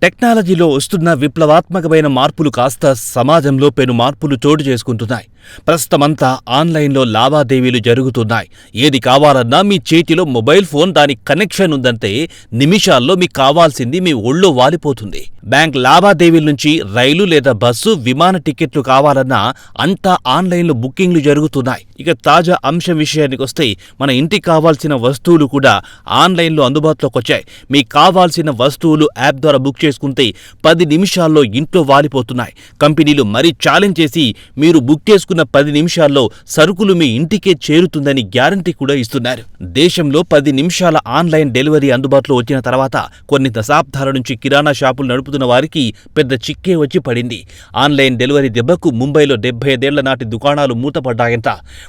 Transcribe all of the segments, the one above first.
టెక్నాలజీలో వస్తున్న విప్లవాత్మకమైన మార్పులు కాస్త సమాజంలో పెను మార్పులు చోటు చేసుకుంటున్నాయి. ప్రస్తుతమంతా ఆన్లైన్లో లావాదేవీలు జరుగుతున్నాయి. ఏది కావాలన్నా మీ చేతిలో మొబైల్ ఫోన్, దాని కనెక్షన్ ఉందంటే నిమిషాల్లో మీకు కావాల్సింది మీ ఒళ్ళో వాలిపోతుంది. బ్యాంక్ లావాదేవీల నుంచి రైలు లేదా బస్సు, విమాన టికెట్లు కావాలన్నా అంతా ఆన్లైన్లో బుకింగ్లు జరుగుతున్నాయి. ఇక తాజా అంశం విషయానికొస్తే మన ఇంటికి కావాల్సిన వస్తువులు కూడా ఆన్లైన్లో అందుబాటులోకి వచ్చాయి. మీకు కావాల్సిన వస్తువులు యాప్ ద్వారా బుక్ చేసుకుంటే 10 నిమిషాల్లో ఇంట్లో వాలిపోతున్నాయి. కంపెనీలు మరీ ఛాలెంజ్ చేసి మీరు బుక్ చేసుకున్న 10 నిమిషాల్లో సరుకులు మీ ఇంటికే చేరుతుందని గ్యారంటీ కూడా ఇస్తున్నారు. దేశంలో 10 నిమిషాల ఆన్లైన్ డెలివరీ అందుబాటులో వచ్చిన తర్వాత కొన్ని దశాబ్దాల నుంచి కిరాణా షాపులు నడుపుతున్న వారికి పెద్ద చిక్కే వచ్చి పడింది. ఆన్లైన్ డెలివరీ దెబ్బకు ముంబైలో 75 ఏళ్ల నాటి దుకాణాలు మూతపడ్డాయంట.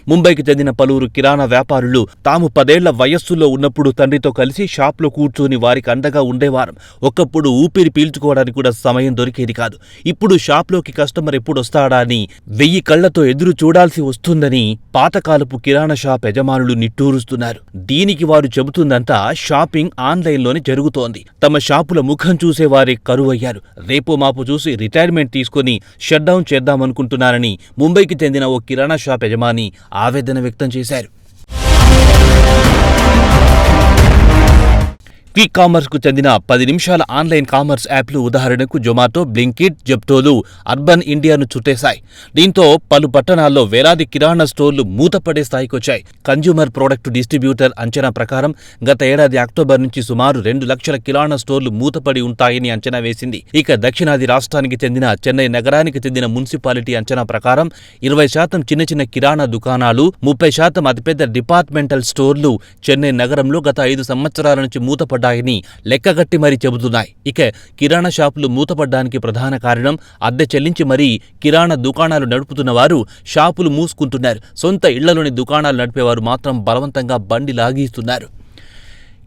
ముంబైకి చెందిన పలువురు కిరాణా వ్యాపారులు తాము 10 ఏళ్ల వయస్సులో ఉన్నప్పుడు తండ్రితో కలిసి షాప్లో కూర్చొని వారికి అండగా ఉండేవారు. ఒకప్పుడు ఊపిరి పీల్చుకోవడానికి కూడా సమయం దొరికేది కాదు. ఇప్పుడు షాప్లోకి కస్టమర్ ఎప్పుడొస్తాడా అని 1000 కళ్లతో ఎదురు చూడాల్సి వస్తుందని పాతకాలపు కిరాణా షాప్ యజమానులు నిట్టూరుస్తున్నారు. దీనికి వారు చెబుతుందంతా షాపింగ్ ఆన్లైన్లోనే జరుగుతోంది. తమ షాపుల ముఖం చూసేవారే కరువయ్యారు. రేపో మాపు చూసి రిటైర్మెంట్ తీసుకుని షట్ డౌన్ చేద్దామనుకుంటున్నారని ముంబైకి చెందిన ఓ కిరాణా షాప్ యజమాని ఆవేదన వ్యక్తం చేశారు. క్విక్ కామర్స్కు చెందిన 10 నిమిషాల ఆన్లైన్ కామర్స్ యాప్లు ఉదాహరణకు జొమాటో, బ్లింకిట్, జెప్టోలు అర్బన్ ఇండియాను చుట్టేశాయి. దీంతో పలు పట్టణాల్లో వేలాది కిరాణా స్టోర్లు మూతపడే స్థాయికొచ్చాయి. కన్జ్యూమర్ ప్రొడక్ట్ డిస్ట్రిబ్యూటర్ అంచనా ప్రకారం గత ఏడాది అక్టోబర్ నుంచి సుమారు 2 లక్షల కిరాణా స్టోర్లు మూతపడి ఉంటాయని అంచనా వేసింది. ఇక దక్షిణాది రాష్ట్రానికి చెందిన చెన్నై నగరానికి చెందిన మున్సిపాలిటీ అంచనా ప్రకారం 20% చిన్న చిన్న కిరాణా దుకాణాలు, 30% అతిపెద్ద డిపార్ట్మెంటల్ స్టోర్లు చెన్నై నగరంలో గత 5 సంవత్సరాల నుంచి మూతపడ్డాయని లెక్కగట్టి మరీ చెబుతున్నాయి. ఇక కిరాణా షాపులు మూతపడ్డానికి ప్రధాన కారణం అద్దె చెల్లించి మరీ కిరాణా దుకాణాలు నడుపుతున్న వారు షాపులు మూసుకుంటున్నారు. సొంత ఇళ్లలోని దుకాణాలు నడిపేవారు మాత్రం బలవంతంగా బండి లాగిస్తున్నారు.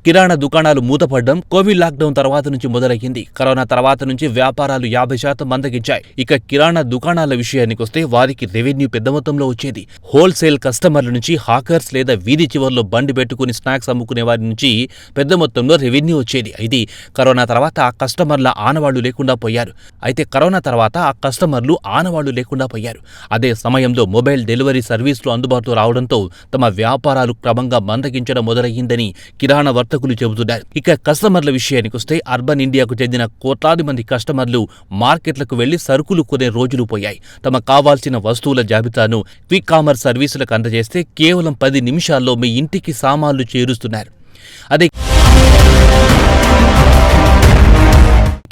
కిరాణా దుకాణాలు మూతపడ్డం కోవిడ్ లాక్డౌన్ తర్వాత నుంచి మొదలయ్యింది. కరోనా తర్వాత నుంచి వ్యాపారాలు 50% మందగించాయి. ఇక కిరాణా దుకాణాల విషయానికొస్తే వారికి రెవెన్యూ పెద్ద మొత్తంలో వచ్చేది. హోల్సేల్ కస్టమర్ల నుంచి హాకర్స్ లేదా వీధి చివర్లో బండి పెట్టుకుని స్నాక్స్ అమ్ముకునే వారి నుంచి పెద్ద మొత్తంలో రెవెన్యూ వచ్చేది. అయితే కరోనా తర్వాత ఆ కస్టమర్ల ఆనవాళ్లు లేకుండా పోయారు. అదే సమయంలో మొబైల్ డెలివరీ సర్వీసులు అందుబాటులో రావడంతో తమ వ్యాపారాలు క్రమంగా మందగించడం మొదలయ్యిందని కిరాణా వర్తకులు చెబుతున్నారు. ఇక కస్టమర్ల విషయానికొస్తే అర్బన్ ఇండియాకు చెందిన కోట్లాది మంది కస్టమర్లు మార్కెట్లకు వెళ్లి సరుకులు కొనే రోజులు పోయాయి. తమ కావాల్సిన వస్తువుల జాబితాను క్విక్ కామర్స్ సర్వీసులకు అందజేస్తే కేవలం 10 నిమిషాల్లో మీ ఇంటికి సామాన్లు చేరుస్తున్నారు. అదే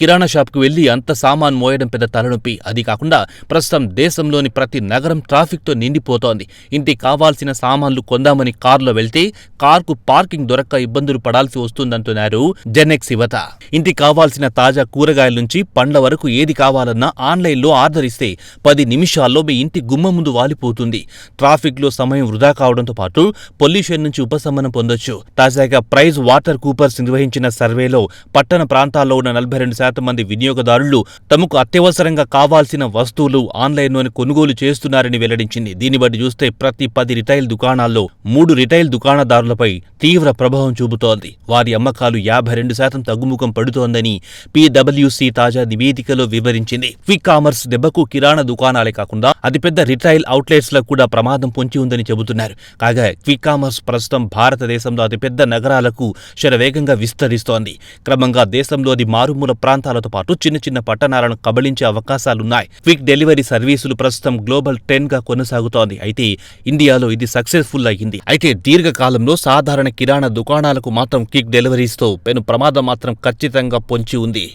కిరాణా షాప్కు వెళ్లి అంత సామాన్ మోయడం పెద్ద తలనొప్పి. అది కాకుండా ప్రస్తుతం దేశంలోని ప్రతి నగరం ట్రాఫిక్తో నిండిపోతోంది. ఇంటికి కావాల్సిన సామాన్లు కొందామని కారులో వెళ్తే కార్కు పార్కింగ్ దొరక్క ఇబ్బందులు పడాల్సి వస్తుందంటున్నారు జెన్ఎక్స్ యువత. ఇంటికి కావాల్సిన తాజా కూరగాయల నుంచి పండ్ల వరకు ఏది కావాలన్నా ఆన్లైన్లో ఆర్డర్ ఇస్తే 10 నిమిషాల్లో మీ ఇంటి గుమ్మం ముందు వాలిపోతుంది. ట్రాఫిక్లో సమయం వృధా కావడంతో పాటు పొల్యూషన్ నుంచి ఉపశమనం పొందొచ్చు. తాజాగా ప్రైజ్ వాటర్ కూపర్స్ నిర్వహించిన సర్వేలో పట్టణ ప్రాంతాల్లో ఉన్న 42% మంది వినియోగదారులు తమకు అత్యవసరంగా కావాల్సిన వస్తువులు ఆన్లైన్లోనే కొనుగోలు చేస్తున్నారని వెల్లడించింది. దీన్ని బట్టి చూస్తే ప్రతి 10 రిటైల్ దుకాణాల్లో 3 రిటైల్ దుకాణదారులపై తీవ్ర ప్రభావం చూపుతోంది. వారి అమ్మకాలు 52% తగ్గుముఖం పడుతోందని PwC తాజా నివేదికలో వివరించింది. క్విక్ కామర్స్ దెబ్బకు కిరాణా దుకాణాలే కాకుండా అతిపెద్ద రిటైల్ అవుట్లెట్స్లకు కూడా ప్రమాదం పొంచి ఉందని చెబుతున్నారు. కాగా క్విక్ కామర్స్ ప్రస్తుతం భారతదేశంలో అతిపెద్ద నగరాలకు శరవేగంగా విస్తరిస్తోంది. క్రమంగా దేశంలోని మారుమూల ప్రాంతాలతో పాటు చిన్న చిన్న పట్టణాలను కబళించే అవకాశాలున్నాయి. క్విక్ డెలివరీ సర్వీసులు ప్రస్తుతం గ్లోబల్ ట్రెండ్ గా కొనసాగుతోంది. అయితే ఇండియాలో ఇది సక్సెస్ఫుల్ అయ్యింది. అయితే దీర్ఘకాలంలో సాధారణ కిరాణా దుకాణాలకు మాత్రం క్విక్ డెలివరీస్తో పెను ప్రమాదం మాత్రం ఖచ్చితంగా పొంచి ఉంది.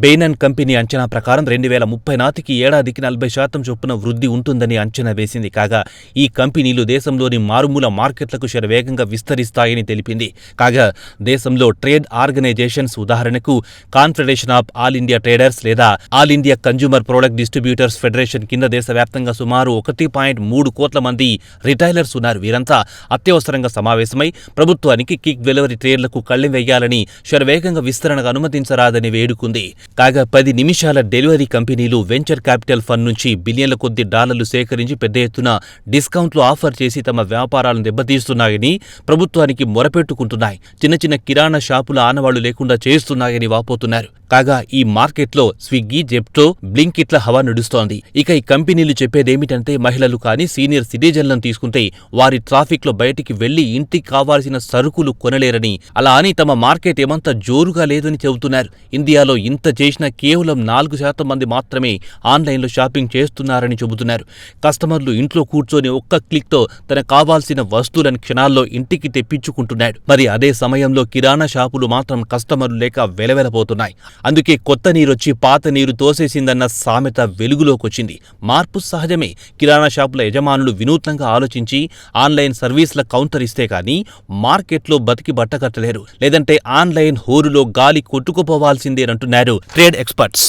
బెయినన్ కంపెనీ అంచనా ప్రకారం 2030 నాటికి ఏడాదికి 40% చొప్పున వృద్ధి ఉంటుందని అంచనా వేసింది. కాగా ఈ కంపెనీలు దేశంలోని మారుమూల మార్కెట్లకు శరవేగంగా విస్తరిస్తాయని తెలిపింది. కాగా దేశంలో ట్రేడ్ ఆర్గనైజేషన్స్ ఉదాహరణకు confederation of all India traders లేదా all India consumer product distributors federation కింద దేశవ్యాప్తంగా సుమారు 1.3 కోట్ల మంది రిటైలర్స్ ఉన్నారు. వీరంతా అత్యవసరంగా సమావేశమై ప్రభుత్వానికి క్విక్ డెలివరీ ట్రేడ్లకు కళ్లెం వేయాలని శరవేగంగా విస్తరణకు అనుమతించరాదని వేడుకుంది. కాగా 10 నిమిషాల డెలివరీ కంపెనీలు వెంచర్ క్యాపిటల్ ఫండ్ నుంచి బిలియన్ల కొద్ది డాలర్లు సేకరించి పెద్ద ఎత్తున డిస్కౌంట్లు ఆఫర్ చేసి తమ వ్యాపారాలను దెబ్బతీస్తున్నాయని ప్రభుత్వానికి మొరపెట్టుకుంటున్నాయి. చిన్న చిన్న కిరాణా షాపుల ఆనవాళ్లు లేకుండా చేస్తున్నాయని వాపోతున్నారు. కాగా ఈ మార్కెట్లో స్విగ్గీ, జెప్టో, బ్లింకిట్ల హవా నడుస్తోంది. ఇక ఈ కంపెనీలు చెప్పేదేమిటంటే మహిళలు కానీ సీనియర్ సిటిజన్లను తీసుకుంటే వారి ట్రాఫిక్లో బయటికి వెళ్లి ఇంటికి కావాల్సిన సరుకులు కొనలేరని, అలా అని తమ మార్కెట్ ఏమంత జోరుగా లేదని చెబుతున్నారు. ఇండియాలో ఇంత చేసినా కేవలం 4% మంది మాత్రమే ఆన్లైన్లో షాపింగ్ చేస్తున్నారని చెబుతున్నారు. కస్టమర్లు ఇంట్లో కూర్చొని ఒక్క క్లిక్తో తనకు కావాల్సిన వస్తువులను క్షణాల్లో ఇంటికి తెప్పించుకుంటున్నాడు. మరి అదే సమయంలో కిరాణా షాపులు మాత్రం కస్టమర్లు లేక వెలవెలపోతున్నాయి. అందుకే కొత్త నీరొచ్చి పాత నీరు తోసేసిందన్న సామెత వెలుగులోకొచ్చింది. మార్పు సహజమే. కిరాణా షాపుల యజమానులు వినూత్నంగా ఆలోచించి ఆన్లైన్ సర్వీసుల కౌంటర్ ఇస్తే కానీ మార్కెట్లో బతికి బట్టకట్టలేరు. లేదంటే ఆన్లైన్ హోరులో గాలి కొట్టుకుపోవాల్సిందేనంటున్నారు ట్రేడ్ ఎక్స్పర్ట్స్.